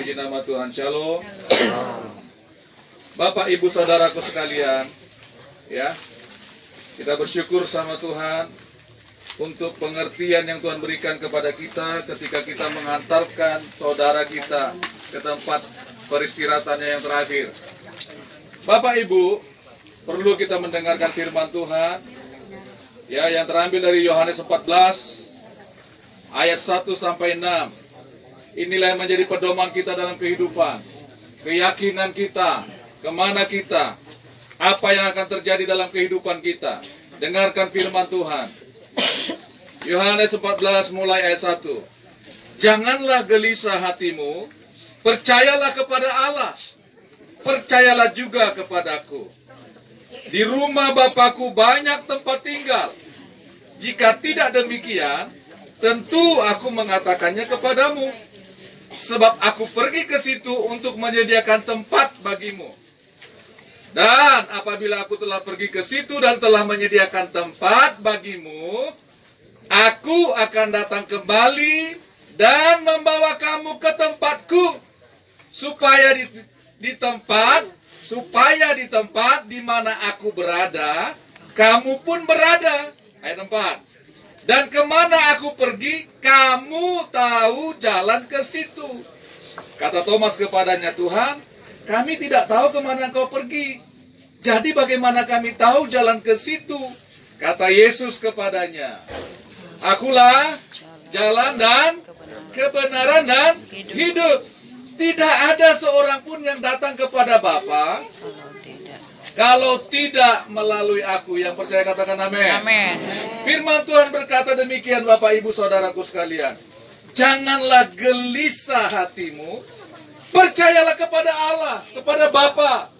Puji nama Tuhan. Shalom. Bapak, Ibu, Saudaraku sekalian, ya, kita bersyukur sama Tuhan untuk pengertian yang Tuhan berikan kepada kita ketika kita mengantarkan saudara kita ke tempat peristirahatannya yang terakhir. Bapak, Ibu, perlu kita mendengarkan firman Tuhan, ya, yang terambil dari Yohanes 14 ayat 1 sampai 6. Inilah yang menjadi pedoman kita dalam kehidupan, keyakinan kita, kemana kita, apa yang akan terjadi dalam kehidupan kita. Dengarkan firman Tuhan. Yohanes 14 mulai ayat 1. Janganlah gelisah hatimu, percayalah kepada Allah, percayalah juga kepadaku. Di rumah Bapakku banyak tempat tinggal. Jika tidak demikian, tentu aku mengatakannya kepadamu. Sebab aku pergi ke situ untuk menyediakan tempat bagimu. Dan apabila aku telah pergi ke situ dan telah menyediakan tempat bagimu, aku akan datang kembali dan membawa kamu ke tempatku, supaya di tempat di mana aku berada, kamu pun berada. Ayat 4. Dan kemana aku pergi, kamu tahu jalan ke situ. Kata Thomas kepadanya, Tuhan, kami tidak tahu kemana Engkau pergi. Jadi bagaimana kami tahu jalan ke situ? Kata Yesus kepadanya, Akulah jalan dan kebenaran dan hidup. Tidak ada seorang pun yang datang kepada Bapa kalau tidak melalui aku. Yang percaya katakan amin. Amin. Firman Tuhan berkata demikian, Bapak, Ibu, Saudaraku sekalian. Janganlah gelisah hatimu. Percayalah kepada Allah, kepada Bapa.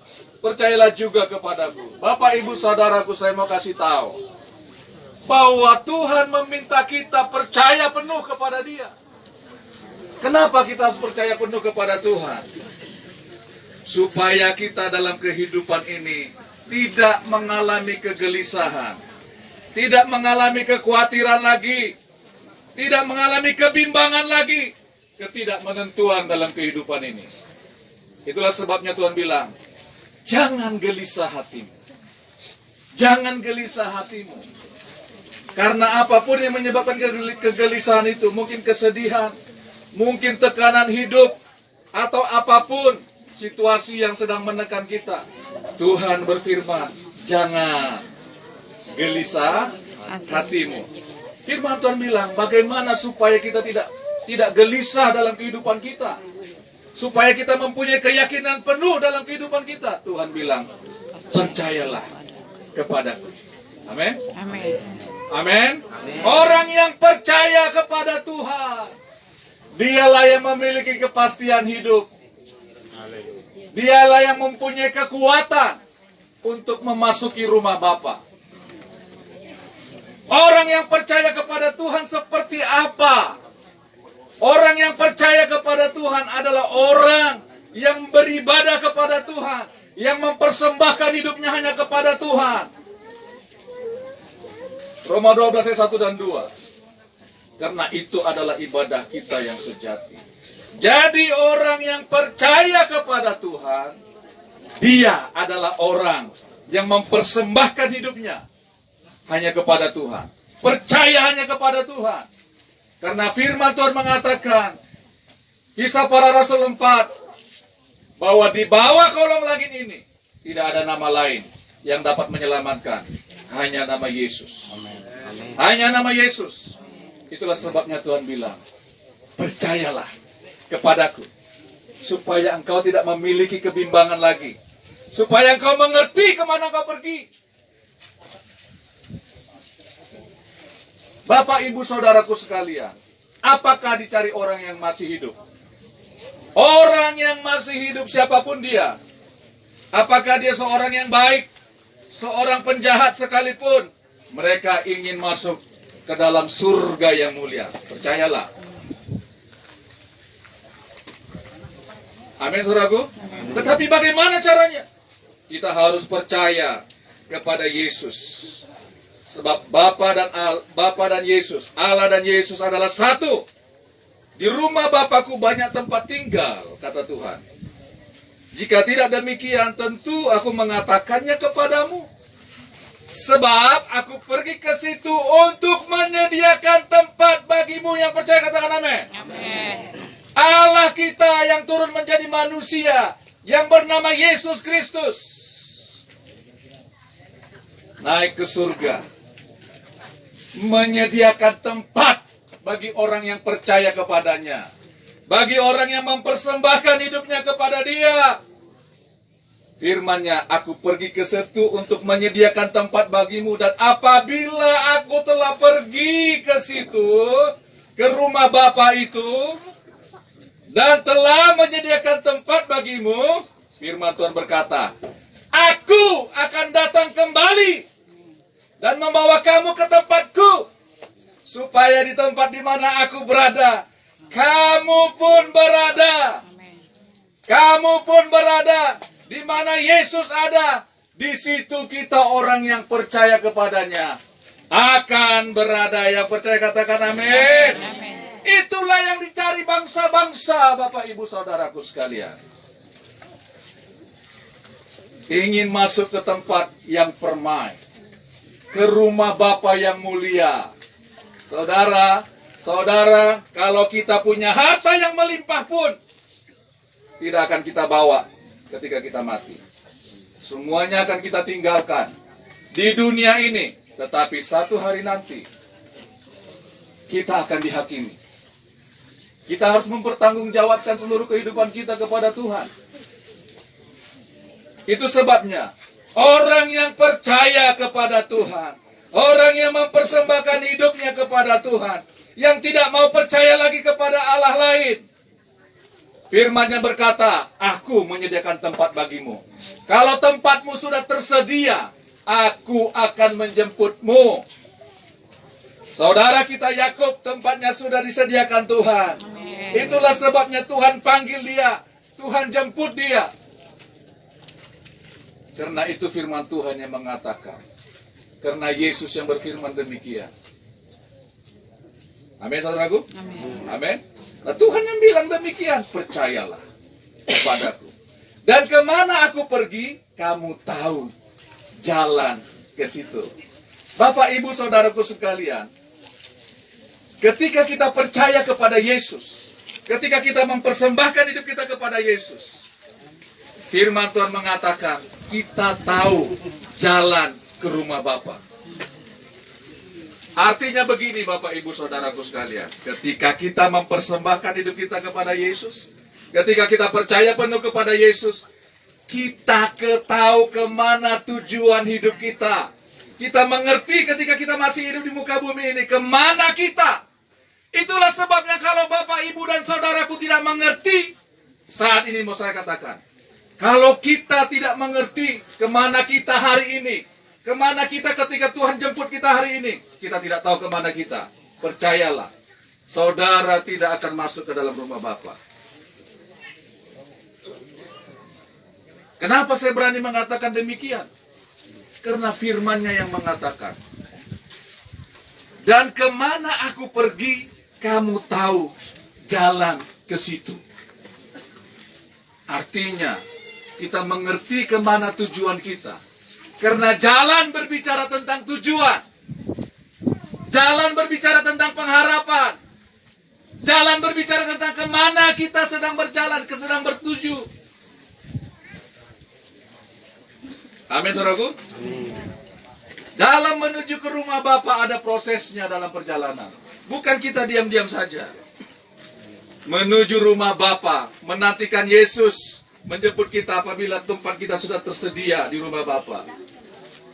Percayalah juga kepadaku. Bapak, Ibu, Saudaraku, saya mau kasih tahu bahwa Tuhan meminta kita percaya penuh kepada Dia. Kenapa kita harus percaya penuh kepada Tuhan? Supaya kita dalam kehidupan ini tidak mengalami kegelisahan, tidak mengalami kekhawatiran lagi, tidak mengalami kebimbangan lagi, ketidakmenentuan dalam kehidupan ini. Itulah sebabnya Tuhan bilang, jangan gelisah hatimu. Jangan gelisah hatimu. Karena apapun yang menyebabkan kegelisahan itu, mungkin kesedihan, mungkin tekanan hidup, atau apapun situasi yang sedang menekan kita, Tuhan berfirman, jangan gelisah hatimu. Firman Tuhan bilang, bagaimana supaya kita tidak gelisah dalam kehidupan kita, supaya kita mempunyai keyakinan penuh dalam kehidupan kita. Tuhan bilang, percayalah kepadaku. Amin. Amin. Amin. Orang yang percaya kepada Tuhan, dialah yang memiliki kepastian hidup. Dialah yang mempunyai kekuatan untuk memasuki rumah Bapa. Orang yang percaya kepada Tuhan seperti apa? Orang yang percaya kepada Tuhan adalah orang yang beribadah kepada Tuhan, yang mempersembahkan hidupnya hanya kepada Tuhan. Roma 12 ayat 1 dan 2. Karena itu adalah ibadah kita yang sejati. Jadi orang yang percaya kepada Tuhan, dia adalah orang yang mempersembahkan hidupnya hanya kepada Tuhan. Percaya hanya kepada Tuhan. Karena firman Tuhan mengatakan, Kisah Para Rasul 4, bahwa di bawah kolong langit ini tidak ada nama lain yang dapat menyelamatkan, hanya nama Yesus. Hanya nama Yesus. Itulah sebabnya Tuhan bilang, percayalah kepadaku, supaya engkau tidak memiliki kebimbangan lagi, supaya engkau mengerti kemana engkau pergi. Bapak, Ibu, Saudaraku sekalian, apakah dicari orang yang masih hidup? Orang yang masih hidup siapapun dia, apakah dia seorang yang baik, seorang penjahat sekalipun, mereka ingin masuk ke dalam surga yang mulia. Percayalah. Amin, saudaraku. Tetapi bagaimana caranya? Kita harus percaya kepada Yesus. Sebab Bapa dan Yesus, Allah dan Yesus adalah satu. Di rumah Bapakku banyak tempat tinggal, kata Tuhan. Jika tidak demikian, tentu aku mengatakannya kepadamu. Sebab aku pergi ke situ untuk menyediakan tempat bagimu. Yang percaya katakan amin. Amin. Allah kita yang turun menjadi manusia, yang bernama Yesus Kristus, naik ke surga, menyediakan tempat bagi orang yang percaya kepadanya, bagi orang yang mempersembahkan hidupnya kepada Dia. Firman-Nya, aku pergi ke situ untuk menyediakan tempat bagimu, dan apabila aku telah pergi ke situ, ke rumah Bapa itu, dan telah menyediakan tempat bagimu, firman Tuhan berkata, aku akan datang kembali dan membawa kamu ke tempatku, supaya di tempat di mana aku berada, kamu pun berada. Kamu pun berada. Di mana Yesus ada, di situ kita orang yang percaya kepadanya akan berada. Yang percaya katakan amin. Itulah yang dicari bangsa-bangsa, Bapak Ibu Saudaraku sekalian. Ingin masuk ke tempat yang permai, ke rumah Bapa yang mulia. Saudara, kalau kita punya harta yang melimpah pun, tidak akan kita bawa ketika kita mati. Semuanya akan kita tinggalkan di dunia ini. Tetapi satu hari nanti, kita akan dihakimi. Kita harus mempertanggungjawabkan seluruh kehidupan kita kepada Tuhan. Itu sebabnya, orang yang percaya kepada Tuhan, orang yang mempersembahkan hidupnya kepada Tuhan, yang tidak mau percaya lagi kepada Allah lain, firman-Nya berkata, aku menyediakan tempat bagimu. Kalau tempatmu sudah tersedia, aku akan menjemputmu. Saudara kita Yakub, tempatnya sudah disediakan Tuhan. Itulah sebabnya Tuhan panggil dia, Tuhan jemput dia. Karena itu firman Tuhan yang mengatakan, karena Yesus yang berfirman demikian. Amin, saudaraku? Amin. Nah, Tuhan yang bilang demikian, percayalah kepadaku. Dan kemana aku pergi, kamu tahu jalan ke situ. Bapak, Ibu, saudaraku sekalian, ketika kita percaya kepada Yesus, ketika kita mempersembahkan hidup kita kepada Yesus, firman Tuhan mengatakan, kita tahu jalan ke rumah Bapa. Artinya begini, Bapak, Ibu, saudaraku sekalian, ketika kita mempersembahkan hidup kita kepada Yesus, ketika kita percaya penuh kepada Yesus, kita tahu kemana tujuan hidup kita. Kita mengerti ketika kita masih hidup di muka bumi ini, kemana kita. Itulah sebabnya kalau Bapak, Ibu, dan saudaraku tidak mengerti, saat ini mau saya katakan, kalau kita tidak mengerti kemana kita hari ini, kemana kita ketika Tuhan jemput kita hari ini, kita tidak tahu kemana kita. Percayalah, saudara tidak akan masuk ke dalam rumah Bapa. Kenapa saya berani mengatakan demikian? Karena firman-Nya yang mengatakan, dan kemana aku pergi, kamu tahu jalan ke situ. Artinya, kita mengerti kemana tujuan kita. Karena jalan berbicara tentang tujuan. Jalan berbicara tentang pengharapan. Jalan berbicara tentang kemana kita sedang berjalan, sedang bertuju. Amin, saudaraku. Dalam menuju ke rumah Bapa ada prosesnya dalam perjalanan. Bukan kita diam-diam saja. Menuju rumah Bapa, menantikan Yesus menjemput kita apabila tempat kita sudah tersedia di rumah Bapa.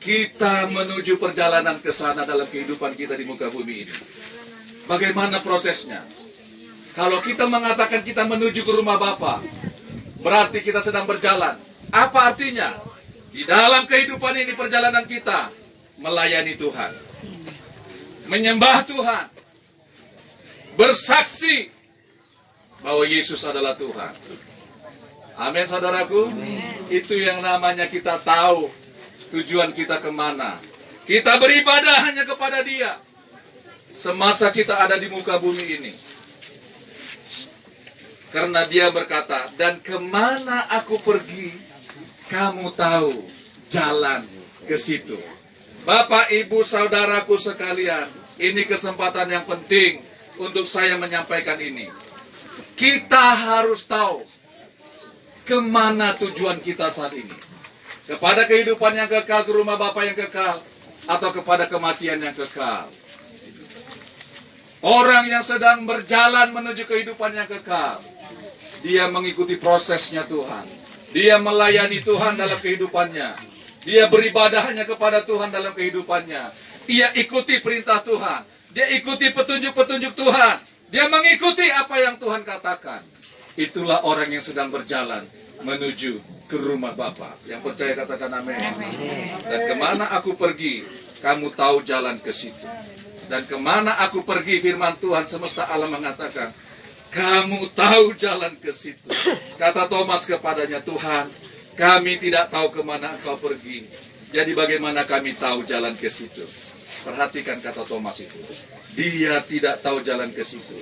Kita menuju perjalanan ke sana dalam kehidupan kita di muka bumi ini. Bagaimana prosesnya? Kalau kita mengatakan kita menuju ke rumah Bapa, berarti kita sedang berjalan. Apa artinya? Di dalam kehidupan ini, perjalanan kita melayani Tuhan, menyembah Tuhan, bersaksi bahwa Yesus adalah Tuhan. Amin, saudaraku. Itu yang namanya kita tahu tujuan kita kemana. Kita beribadah hanya kepada Dia semasa kita ada di muka bumi ini. Karena dia berkata, dan kemana aku pergi, kamu tahu jalan ke situ. Bapak, Ibu, Saudaraku sekalian, ini kesempatan yang penting untuk saya menyampaikan ini. Kita harus tahu kemana tujuan kita saat ini. Kepada kehidupan yang kekal, ke rumah Bapa yang kekal, atau kepada kematian yang kekal. Orang yang sedang berjalan menuju kehidupan yang kekal, dia mengikuti prosesnya Tuhan. Dia melayani Tuhan dalam kehidupannya. Dia beribadah hanya kepada Tuhan dalam kehidupannya. Ia ikuti perintah Tuhan. Dia ikuti petunjuk-petunjuk Tuhan. Dia mengikuti apa yang Tuhan katakan. Itulah orang yang sedang berjalan menuju ke rumah Bapa. Yang percaya katakan amin. Dan kemana aku pergi, kamu tahu jalan ke situ. Dan kemana aku pergi, firman Tuhan semesta alam mengatakan, kamu tahu jalan ke situ. Kata Thomas kepadanya, Tuhan, kami tidak tahu kemana engkau pergi. Jadi bagaimana kami tahu jalan ke situ? Perhatikan kata Thomas itu. Dia tidak tahu jalan ke situ.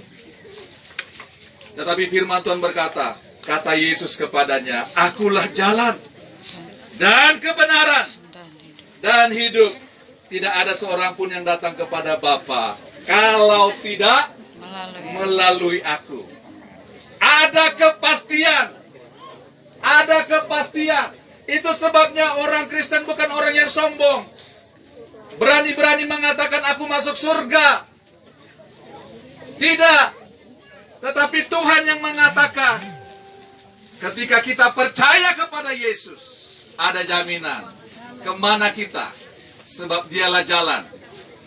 Tetapi firman Tuhan berkata, kata Yesus kepadanya, akulah jalan dan kebenaran dan hidup. Tidak ada seorang pun yang datang kepada Bapa kalau tidak melalui aku. Ada kepastian. Ada kepastian. Itu sebabnya orang Kristen bukan orang yang sombong. Berani-berani mengatakan aku masuk surga. Tidak. Tetapi Tuhan yang mengatakan, ketika kita percaya kepada Yesus, ada jaminan kemana kita. Sebab dialah jalan,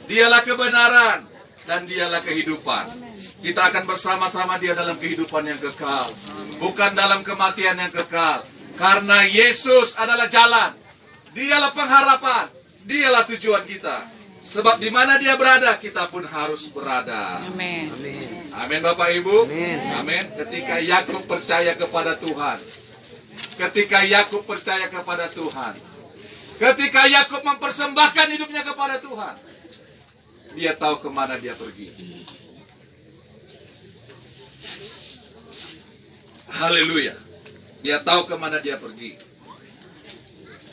dialah kebenaran, dan dialah kehidupan. Kita akan bersama-sama dia dalam kehidupan yang kekal, bukan dalam kematian yang kekal. Karena Yesus adalah jalan, dialah pengharapan, dialah tujuan kita. Sebab di mana dia berada, kita pun harus berada. Amin. Amin Bapak Ibu. Amin. Ketika Yakub percaya kepada Tuhan, ketika Yakub percaya kepada Tuhan, ketika Yakub mempersembahkan hidupnya kepada Tuhan, dia tahu kemana dia pergi. Haleluya. Dia tahu kemana dia pergi.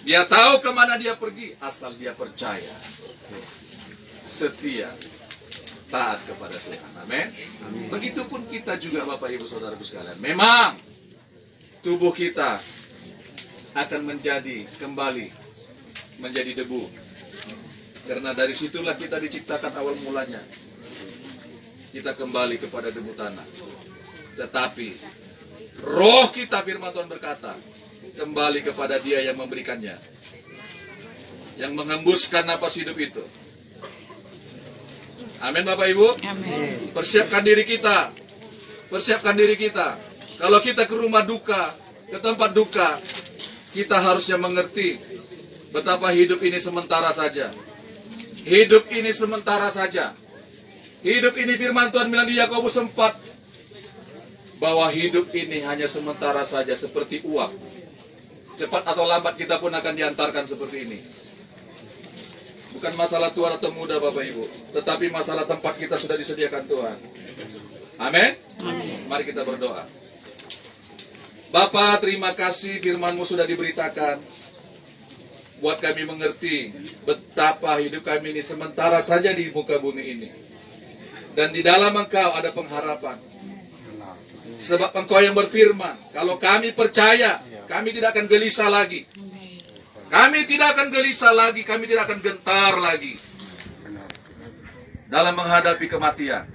Dia tahu kemana dia pergi, asal dia percaya, setia, taat kepada Tuhan. Amin. Begitupun kita juga Bapak Ibu Saudaraku sekalian. Memang tubuh kita akan menjadi kembali menjadi debu. Karena dari situlah kita diciptakan awal mulanya. Kita kembali kepada debu tanah. Tetapi roh kita, firman Tuhan berkata, kembali kepada dia yang memberikannya, yang mengembuskan napas hidup itu. Amin Bapak Ibu. Amin. Persiapkan diri kita. Persiapkan diri kita. Kalau kita ke rumah duka, ke tempat duka, kita harusnya mengerti betapa hidup ini sementara saja. Hidup ini sementara saja. Hidup ini firman Tuhan bilang di Yakobus 4, bahwa hidup ini hanya sementara saja, seperti uap. Cepat atau lambat kita pun akan diantarkan seperti ini. Bukan masalah tua atau muda Bapak Ibu, tetapi masalah tempat kita sudah disediakan Tuhan. Amin. Mari kita berdoa. Bapa, terima kasih firman-Mu sudah diberitakan. Buat kami mengerti betapa hidup kami ini sementara saja di muka bumi ini. Dan di dalam Engkau ada pengharapan. Sebab Engkau yang berfirman, kalau kami percaya, kami tidak akan gelisah lagi. Kami tidak akan gelisah lagi, kami tidak akan gentar lagi dalam menghadapi kematian.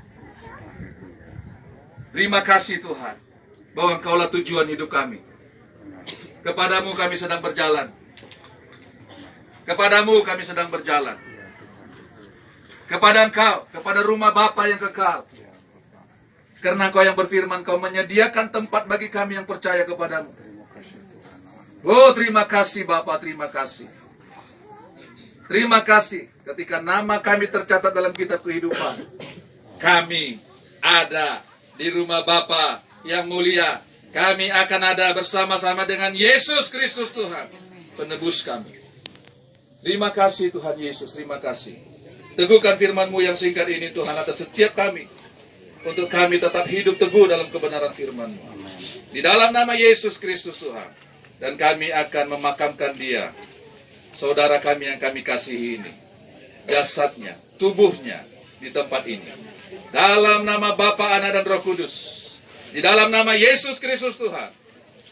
Terima kasih Tuhan, bahwa Engkaulah tujuan hidup kami. Kepadamu kami sedang berjalan. Kepadamu kami sedang berjalan. Kepada Engkau, kepada rumah Bapa yang kekal. Karena Engkau yang berfirman, Engkau menyediakan tempat bagi kami yang percaya kepadamu. Oh, terima kasih Bapa, terima kasih. Terima kasih ketika nama kami tercatat dalam kitab kehidupan. Kami ada di rumah Bapa yang mulia. Kami akan ada bersama-sama dengan Yesus Kristus Tuhan, penebus kami. Terima kasih Tuhan Yesus, terima kasih. Teguhkan firman-Mu yang singkat ini Tuhan atas setiap kami, untuk kami tetap hidup teguh dalam kebenaran firman-Mu. Di dalam nama Yesus Kristus Tuhan. Dan kami akan memakamkan dia, saudara kami yang kami kasihi ini, jasadnya, tubuhnya di tempat ini. Dalam nama Bapa, Anak, dan Roh Kudus. Di dalam nama Yesus Kristus Tuhan.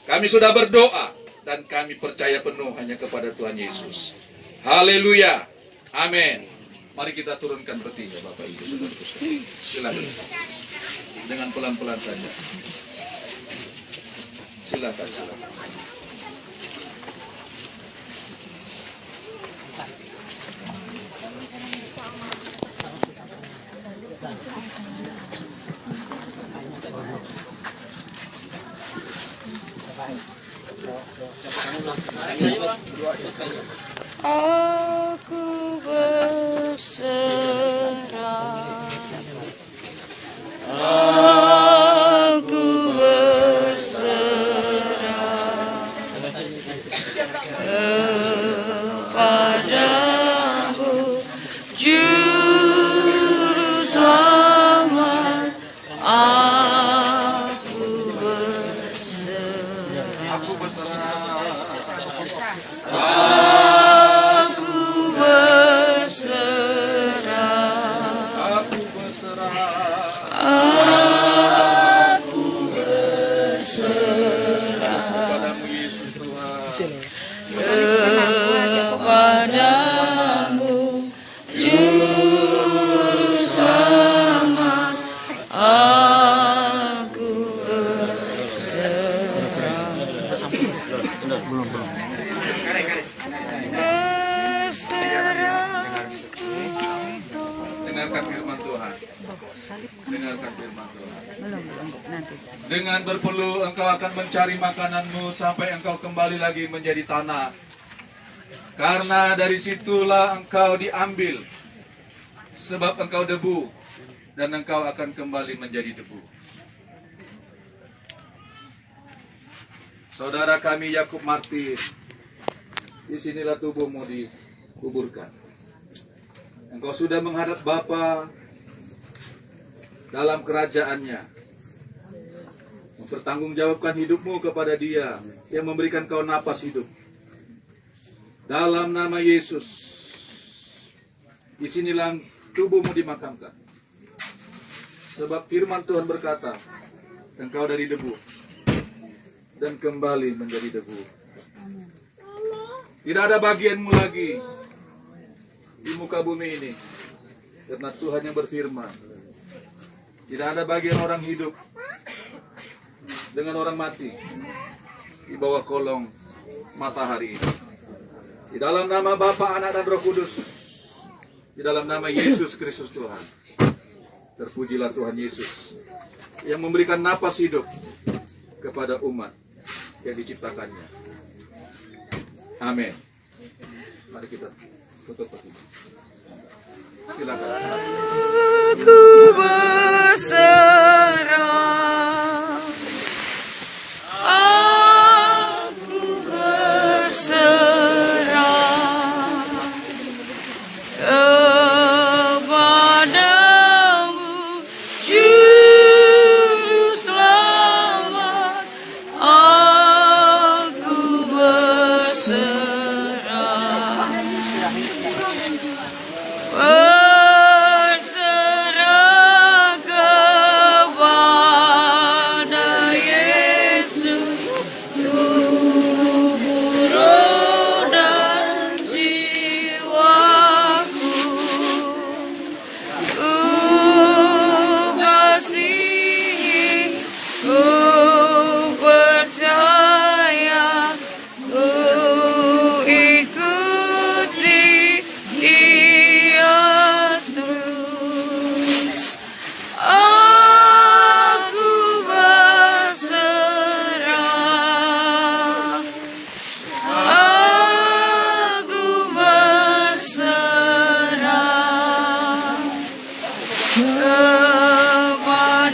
Kami sudah berdoa dan kami percaya penuh hanya kepada Tuhan Yesus. Haleluya. Amin. Mari kita turunkan petinya Bapak Ibu Saudaraku sekalian. Silakan. Dengan pelan-pelan saja. Silakan, silakan. Aku berserah, aku berserah kepadamu, Juru Selamat. Aku berserah. Aku berserah. Kepadamu Yesus Tuhan. Kepadamu, Juru Selamat, aku berserah. Dengarkan firman Tuhan. Dengarkan firman Tuhan. Dengan berpeluh engkau akan mencari makananmu sampai engkau kembali lagi menjadi tanah. Karena dari situlah engkau diambil. Sebab engkau debu dan engkau akan kembali menjadi debu. Saudara kami Yakub martir, disinilah tubuhmu dikuburkan. Engkau sudah menghadap Bapa dalam kerajaannya, mempertanggungjawabkan hidupmu kepada Dia yang memberikan kau napas hidup. Dalam nama Yesus, disinilah tubuhmu dimakamkan. Sebab firman Tuhan berkata, engkau dari debu dan kembali menjadi debu. Tidak ada bagianmu lagi di muka bumi ini, karena Tuhan yang berfirman. Tidak ada bagian orang hidup dengan orang mati di bawah kolong matahari ini. Di dalam nama Bapa, Anak, dan Roh Kudus, di dalam nama Yesus Kristus Tuhan, terpujilah Tuhan Yesus yang memberikan napas hidup kepada umat yang diciptakannya. Amin. Mari kita tutup petinya. Silakan. Aku berserah, aku berserah kepadamu, Juru Selamat. Aku berserah. Berserah kepada Yesus, tubuh, roh, dan jiwaku. Ku kasihi, ku percaya, ku ikuti Dia terus. Aku berserah, aku berserah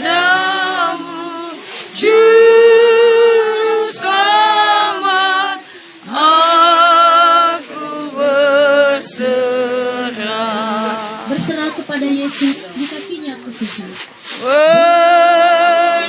kepadamu, Juru Selamat. Aku berserah. Berserah kepada Yesus, di kakinya aku sujud. Berserah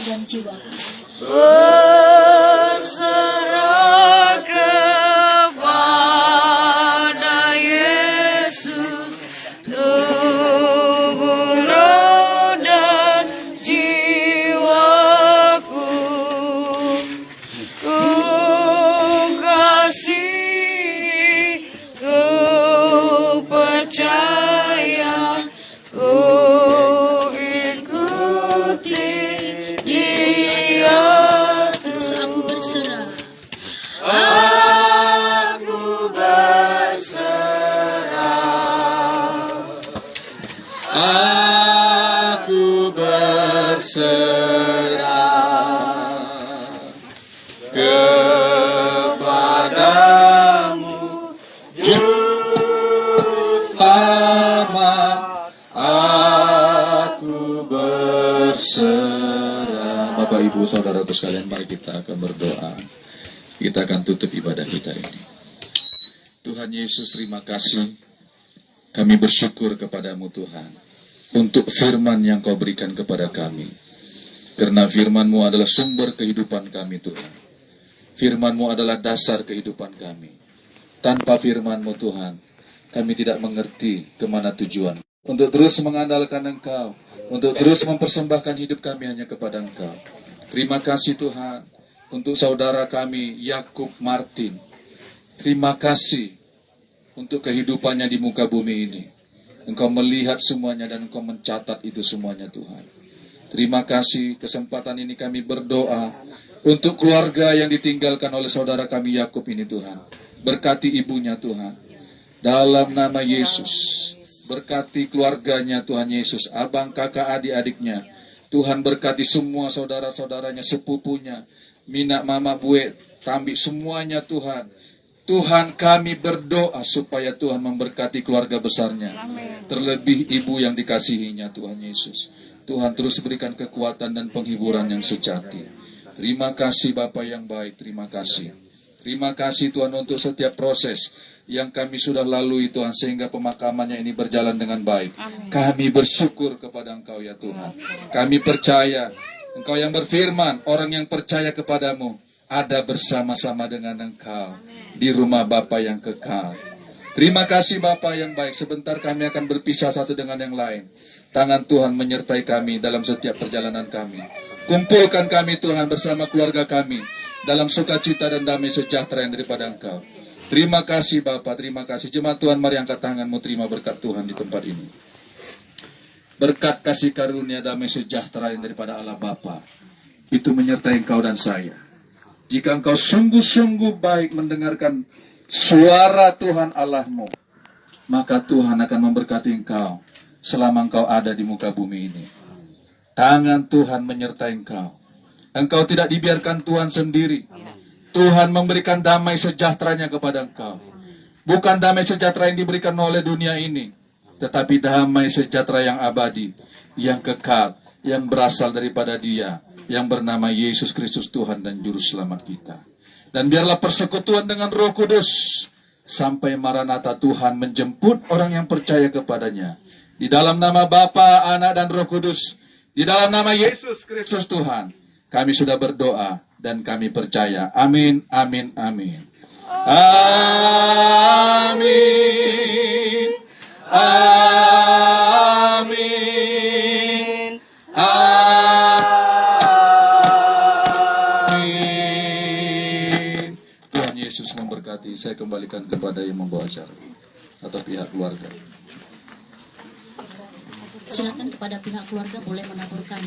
dan jiwaku. Berserah kepada Yesus, tubuh, roh, dan jiwaku. Ku kasih, ku percaya, ku ikuti Dia Terus aku berserah. Aku berserah. Aku berserah kepadamu, Juru Selamat. Aku berserah. Bapak, Ibu, Saudaraku sekalian, mari kita akan berdoa. Kita akan tutup ibadah kita ini. Tuhan Yesus, terima kasih. Kami bersyukur kepadamu Tuhan, untuk firman yang kau berikan kepada kami. Karena firman-Mu adalah sumber kehidupan kami Tuhan. Firman-Mu adalah dasar kehidupan kami. Tanpa firman-Mu Tuhan, kami tidak mengerti kemana tujuan. Untuk terus mengandalkan Engkau, untuk terus mempersembahkan hidup kami hanya kepada Engkau. Terima kasih Tuhan, untuk saudara kami Yakub Martin. Terima kasih untuk kehidupannya di muka bumi ini. Engkau melihat semuanya dan Engkau mencatat itu semuanya Tuhan. Terima kasih, kesempatan ini kami berdoa untuk keluarga yang ditinggalkan oleh saudara kami Yakub ini Tuhan. Berkati ibunya Tuhan, dalam nama Yesus. Berkati keluarganya Tuhan Yesus, abang, kakak, adik-adiknya. Tuhan berkati semua saudara-saudaranya, sepupunya, Mina, Mama, Bue, Tambi, semuanya Tuhan. Tuhan, kami berdoa supaya Tuhan memberkati keluarga besarnya. Terlebih ibu yang dikasihinya Tuhan Yesus. Tuhan terus berikan kekuatan dan penghiburan yang sejati. Terima kasih Bapa yang baik, terima kasih. Terima kasih Tuhan untuk setiap proses yang kami sudah lalui Tuhan, sehingga pemakamannya ini berjalan dengan baik. Kami bersyukur kepada Engkau ya Tuhan. Kami percaya Engkau yang berfirman, orang yang percaya kepadamu ada bersama-sama dengan Engkau di rumah Bapa yang kekal. Terima kasih Bapa yang baik. Sebentar kami akan berpisah satu dengan yang lain. Tangan Tuhan menyertai kami dalam setiap perjalanan kami. Kumpulkan kami Tuhan bersama keluarga kami dalam sukacita dan damai sejahtera yang daripada Engkau. Terima kasih Bapa, terima kasih. Jemaat Tuhan, mari angkat tanganmu, terima berkat Tuhan di tempat ini. Berkat kasih karunia damai sejahtera yang daripada Allah Bapa itu menyertai engkau dan saya. Jika engkau sungguh-sungguh baik mendengarkan suara Tuhan Allahmu, maka Tuhan akan memberkati engkau selama engkau ada di muka bumi ini. Tangan Tuhan menyertai engkau. Engkau tidak dibiarkan Tuhan sendiri. Tuhan memberikan damai sejahteranya kepada engkau. Bukan damai sejahtera yang diberikan oleh dunia ini, tetapi damai sejahtera yang abadi, yang kekal, yang berasal daripada Dia, yang bernama Yesus Kristus Tuhan dan Juru Selamat kita. Dan biarlah persekutuan dengan Roh Kudus sampai Maranatha Tuhan menjemput orang yang percaya kepadanya. Di dalam nama Bapa, Anak, dan Roh Kudus, di dalam nama Yesus Kristus Tuhan, kami sudah berdoa dan kami percaya. Amin, amin, amin. Amin. Amin. Amin. Tuhan Yesus memberkati. Saya kembalikan kepada yang membawa acara atau pihak keluarga. Silakan kepada pihak keluarga boleh menaburkan